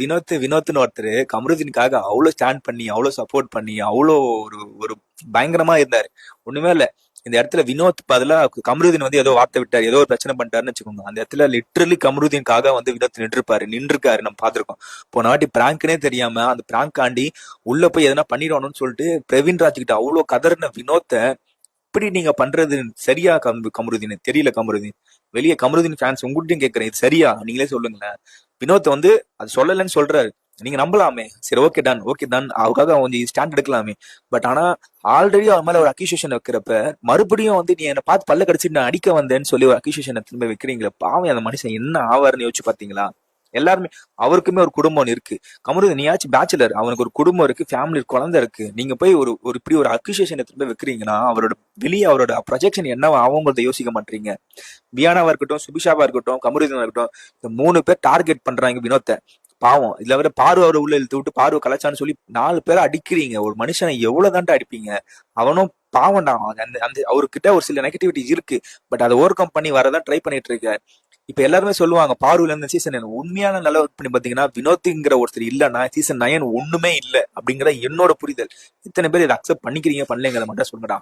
வினோத்னு ஒருத்தர் கமருதீனுக்காக அவ்வளவு ஸ்டாண்ட் பண்ணி, அவ்வளவு சப்போர்ட் பண்ணி, அவ்வளோ ஒரு ஒரு பயங்கரமா இருந்தாரு. ஒண்ணுமே இல்ல. இந்த இடத்துல வினோத் பதிலா கமருதீன் வந்து ஏதோ வார்த்தை விட்டாரு, ஏதோ ஒரு பிரச்சனை பண்ணிட்டாருன்னு வச்சுக்கோங்க. அந்த இடத்துல லிட்டரலி கமருதீனுக்காக வந்து வினோத் நின்றுருக்காரு, நம்ம பாத்திருக்கோம். போன வாட்டி பிராங்க்னே தெரியாம அந்த பிராங்க் ஆண்டி உள்ள போய் எதனா பண்ணிடணும்னு சொல்லிட்டு பிரவீன் ராஜ் கிட்ட அவ்வளவு கதறின வினோத்தை இப்படி நீங்க பண்றது சரியா? கமருதீன் தெரியல. கமருதீன் வெளியே கமருதீன் ஃபேன்ஸ் உங்கள்கிட்டயும் கேட்கறேன், இது சரியா? நீங்களே சொல்லுங்களேன். வினோத் வந்து அது சொல்லலன்னு சொல்றாரு, நீங்க நம்பலாமே. சரி, ஓகே டன் அவருக்காக அவங்க ஸ்டாண்ட் எடுக்கலாமே. பட் ஆனா ஆல்ரெடி அவர் மேல ஒரு அக்யூசியேஷன் வைக்கிறப்ப மறுபடியும் வந்து நீ என்ன பார்த்து பல்ல கடிச்சிட்டு நான் அடிக்க வந்தேன்னு சொல்லி ஒரு அக்யூசியேஷன் திரும்ப வைக்கிறீங்களா? பாவம், அந்த மனுஷன் என்ன ஆவாருன்னு யோசிச்சு பாத்தீங்களா? எல்லாருமே, அவருக்குமே ஒரு குடும்பம் இருக்கு. கமருதீன் நீயாச்சும் பேச்சுலர், அவனுக்கு ஒரு குடும்பம் இருக்கு, ஃபேமிலி, குழந்தை இருக்கு. நீங்க போய் ஒரு ஒரு இப்படி ஒரு அக்யூசியேஷன் திரும்ப வைக்கிறீங்கன்னா அவரோட வெளியே அவரோட ப்ரொஜெக்ஷன் என்னவா அவங்கள்ட்ட யோசிக்க மாட்டீங்க. வியானாவா இருக்கட்டும், சுபிஷாவா இருக்கட்டும், கமருதீனா இருக்கட்டும், இந்த 3 பேர் டார்கெட் பண்றாங்க வினோத்தை. பாவம். இதுல வர பார்வை அவரை உள்ள இழுத்து விட்டு பார்வை கலாச்சான்னு சொல்லி 4 பேரை அடிக்கிறீங்க. ஒரு மனுஷனை எவ்வளவு தான்டா அடிப்பீங்க? அவனும் பாவம்டா. அந்த அந்த அவர்கிட்ட ஒரு சில நெகட்டிவிட்டி இருக்கு. பட் அதை ஓவர் கம் பண்ணி வரதான் ட்ரை பண்ணிட்டு இருக்காரு. இப்ப எல்லாருமே சொல்லுவாங்க பார்வையில இருந்து சீசன் உண்மையான நல்ல ஒர்க் பண்ணி பாத்தீங்கன்னா வினோத்ங்கிற ஒருத்தர் இல்லன்னா சீசன் 9 ஒண்ணுமே இல்ல அப்படிங்கிற என்னோட புரிதல். இத்தனை பேர் இதை அக்செப்ட் பண்ணிக்கிறீங்க பண்ணலங்கிறத மட்டும் சொல்லுங்கடா.